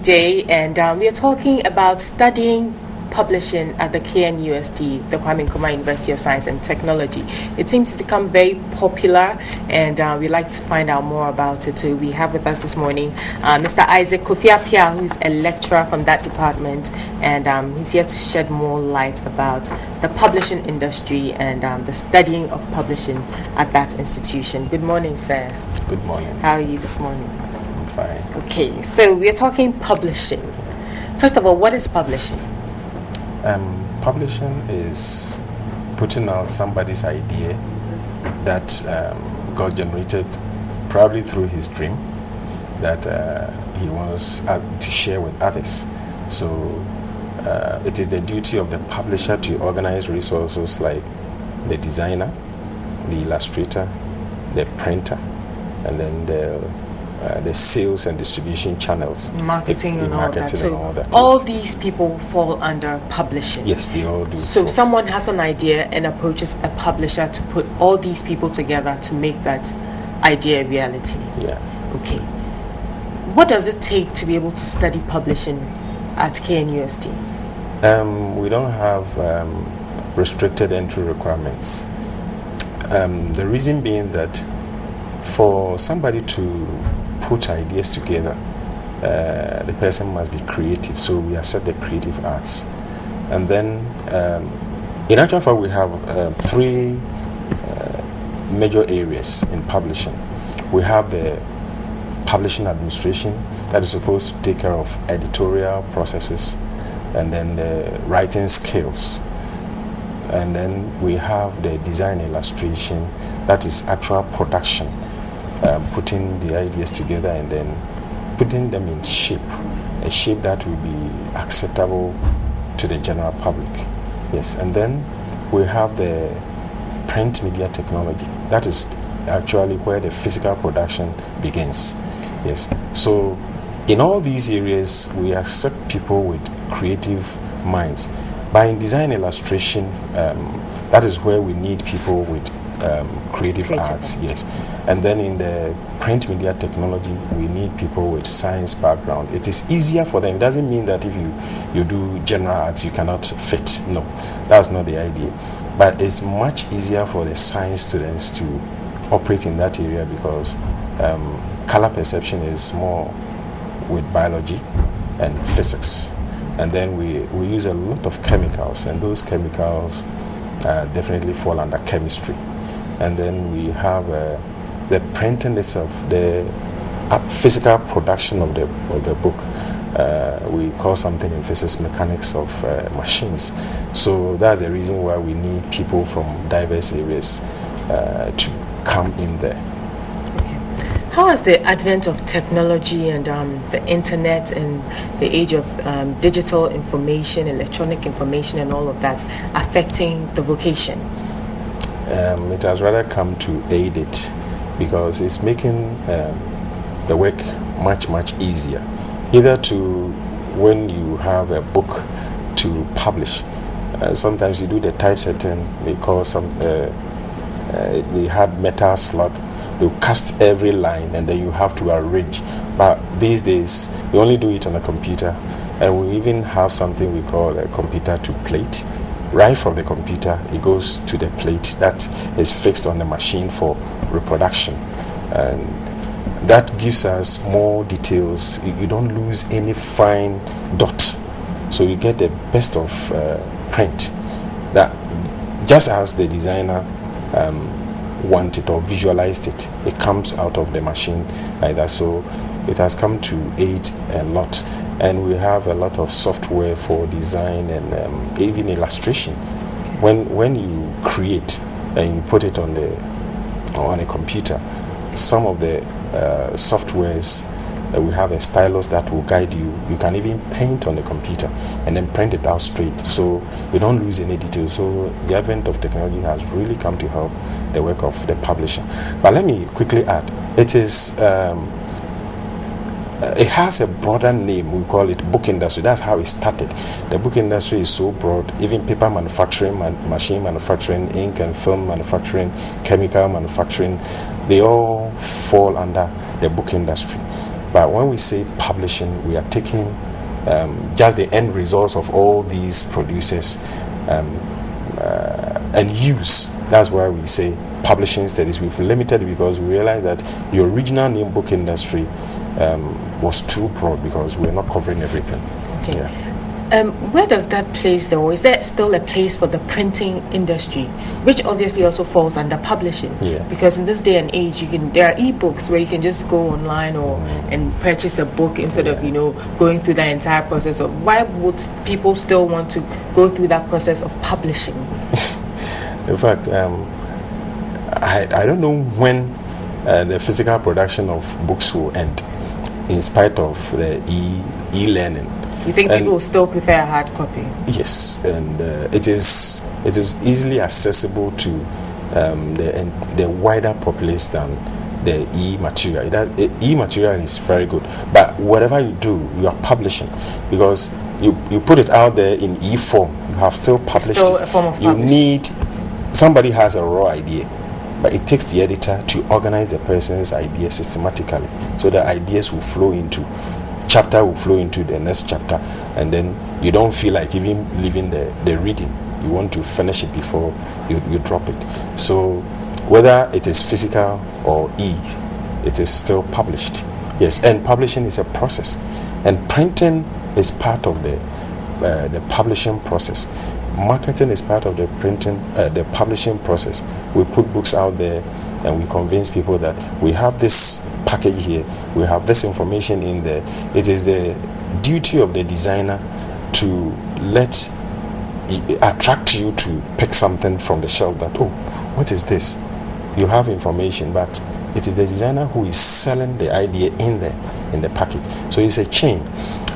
today, and we are talking about studying publishing at the KNUST, the Kwame Nkrumah University of Science and Technology. It seems to become very popular, and we'd like to find out more about it too. We have with us this morning Mr. Isaac Kopiapia, who's a lecturer from that department, and he's here to shed more light about the publishing industry and the studying of publishing at that institution. Good morning, sir. Good morning. How are you this morning? I'm fine. Okay, so we're talking publishing. First of all, what is publishing? Publishing is putting out somebody's idea that got generated probably through his dream that he wants to share with others. So it is the duty of the publisher to organize resources like the designer, the illustrator, the printer, and then the sales and distribution channels, marketing and all that. So all that. All these people fall under publishing. Yes, they all do. So someone has an idea and approaches a publisher to put all these people together to make that idea a reality. Yeah. Okay. What does it take to be able to study publishing at KNUST? We don't have restricted entry requirements. The reason being that for somebody to put ideas together, the person must be creative. So we accept the creative arts. And then, in actual fact, we have three major areas in publishing. We have the publishing administration that is supposed to take care of editorial processes, and then the writing skills. And then we have the design illustration, that is actual production. Putting the ideas together and then putting them in shape, a shape that will be acceptable to the general public. Yes, and then we have the print media technology. That is actually where the physical production begins. Yes, so in all these areas, we accept people with creative minds. But in design illustration, that is where we need people with creative arts, yes. And then in the print media technology, we need people with science background. It is easier for them. It doesn't mean that if you do general arts, you cannot fit. No, that's not the idea. But it's much easier for the science students to operate in that area because color perception is more with biology and physics. And then we use a lot of chemicals, and those chemicals definitely fall under chemistry. And then we have the printing itself, the physical production of the book. We call something in physics mechanics of machines. So that's the reason why we need people from diverse areas to come in there. How has the advent of technology and the internet and the age of digital information, electronic information and all of that affecting the vocation? It has rather come to aid it because it's making the work much, much easier. Either to when you have a book to publish, sometimes you do the typesetting, they call they had metal slug. You cast every line and then you have to arrange. But these days, we only do it on a computer, and we even have something we call a computer to plate. Right from the computer, it goes to the plate that is fixed on the machine for reproduction. And that gives us more details. You don't lose any fine dot. So you get the best of print. That just as the designer wanted or visualized it, it comes out of the machine like that. So it has come to aid a lot, and we have a lot of software for design and even illustration. When you create and you put it on a computer, some of the softwares, we have a stylus that will guide you. You can even paint on the computer and then print it out straight, so you don't lose any details. So the advent of technology has really come to help the work of the publisher. But let me quickly add, it has a broader name. We call it book industry. That's how it started. The book industry is so broad. Even paper manufacturing, machine manufacturing, ink and film manufacturing, chemical manufacturing, they all fall under the book industry. But when we say publishing, we are taking just the end results of all these producers and use. That's why we say publishing studies. We've limited it because we realize that the original name book industry was too broad because we're not covering everything. Okay. Yeah. Where does that place, though? Is there still a place for the printing industry, which obviously also falls under publishing? Yeah. Because in this day and age, there are ebooks where you can just go online and purchase a book instead of going through the entire process. So why would people still want to go through that process of publishing? In fact, I don't know when the physical production of books will end, in spite of the e-learning. You think people will still prefer a hard copy? Yes, and it is easily accessible to the wider populace than the e-material. E-material is very good, but whatever you do, you are publishing, because you put it out there in e-form. You have still published it's still it. A form of you publishing. need somebody has a raw idea, but it takes the editor to organize the person's idea systematically, so the ideas will flow into chapter will flow into the next chapter, and then you don't feel like even leaving the reading. You want to finish it before you drop it. So whether it is physical or it is still published. Yes, and publishing is a process, and printing is part of the publishing process. Marketing is part of the publishing process. We put books out there and we convince people that we have this package here, we have this information in there. It is the duty of the designer to attract you to pick something from the shelf that, oh, what is this? You have information, but it is the designer who is selling the idea in the package. So it's a chain.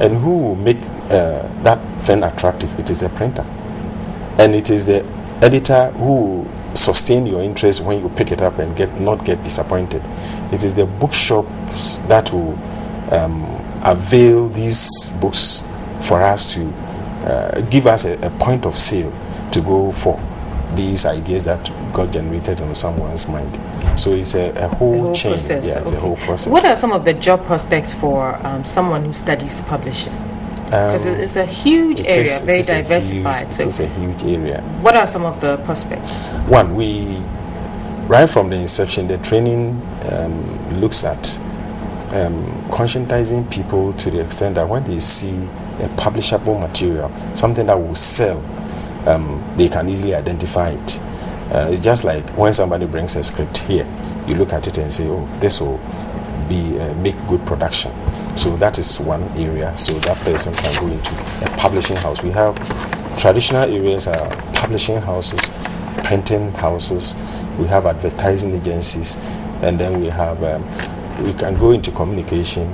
And who will make that thing attractive? It is the printer. And it is the editor who will sustain your interest when you pick it up and not get disappointed. It is the bookshops that will avail these books for us to give us a point of sale to go for these ideas that got generated on someone's mind. So it's a whole chain. Process. Yeah, it's a whole process. What are some of the job prospects for someone who studies publishing? Because it's a huge area, very diversified. It is a huge area. What are some of the prospects? One, right from the inception, the training looks at conscientizing people to the extent that when they see a publishable material, something that will sell, they can easily identify it. It's just like when somebody brings a script here, you look at it and say, oh, this will make good production. So that is one area, so that person can go into a publishing house. We have traditional areas are publishing houses, printing houses, we have advertising agencies, and then we have we can go into communication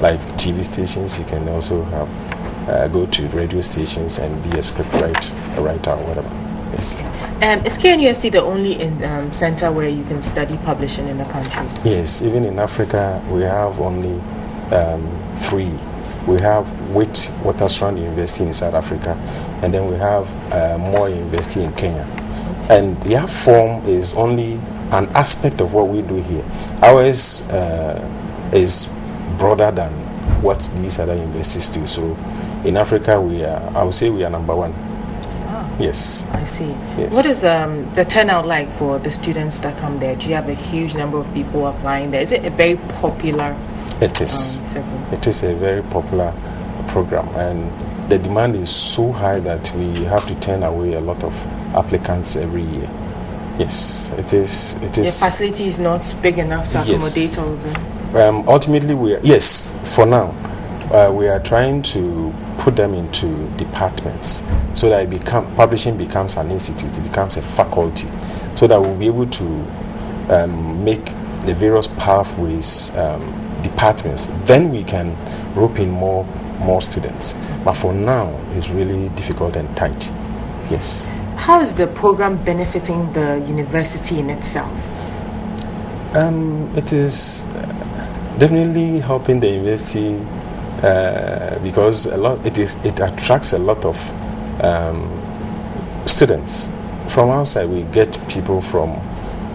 like TV stations. You can also have go to radio stations and be a script writer or whatever. Yes. Is KNUST the only center where you can study publishing in the country? Yes, even in Africa we have only 3. We have Witwatersrand University in South Africa, and then we have Moore University in Kenya. And their form is only an aspect of what we do here. Ours is broader than what these other universities do. So in Africa, I would say we are number 1. Yes. I see. Yes. What is the turnout like for the students that come there? Do you have a huge number of people applying there? Is it a very popular? It is. It is a very popular program, and the demand is so high that we have to turn away a lot of applicants every year. Yes, it is. The facility is not big enough to accommodate all of them. Ultimately, for now, we are trying to put them into departments so that publishing becomes an institute, it becomes a faculty, so that we'll be able to make the various pathways departments. Then we can rope in more students. But for now, it's really difficult and tight. Yes. How is the program benefiting the university in itself? It is definitely helping the university because it attracts a lot of students. From outside, we get people from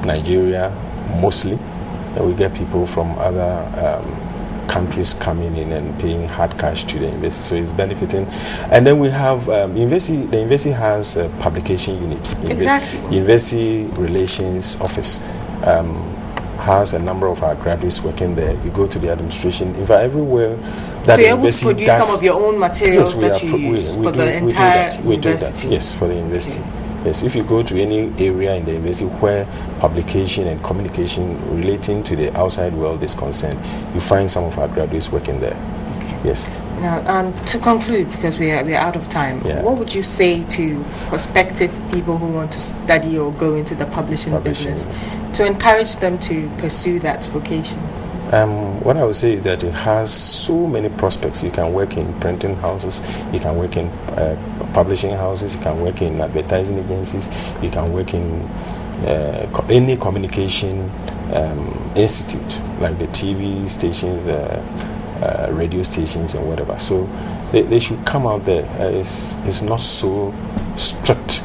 Nigeria mostly, and we get people from other countries coming in and paying hard cash to the university, so it's benefiting. And then we have the university has a publication unit. Exactly. University Relations Office has a number of our graduates working there. You go to the administration. In fact, everywhere that so the you're able to university produce does, some of your own materials yes, that you use for the entire university. We do that. Yes, for the university. Okay. Yes, if you go to any area in the university where publication and communication relating to the outside world is concerned, you find some of our graduates working there. Okay. Yes. Now, to conclude, because we are out of time, what would you say to prospective people who want to study or go into the publishing business to encourage them to pursue that vocation? What I would say is that it has so many prospects. You can work in printing houses, you can work in publishing houses, you can work in advertising agencies, you can work in any communication institute, like the TV stations, radio stations and whatever. So they should come out there. It's not so strict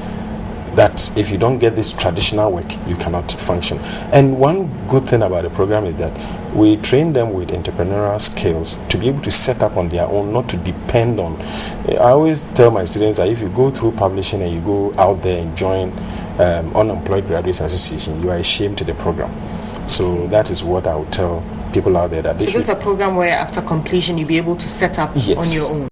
that if you don't get this traditional work, you cannot function. And one good thing about the program is that we train them with entrepreneurial skills to be able to set up on their own, not to depend on. I always tell my students that if you go through publishing and you go out there and join Unemployed Graduates Association, you are ashamed to the program. So that is what I would tell people out there, that they so this is a program where after completion you'll be able to set up on your own.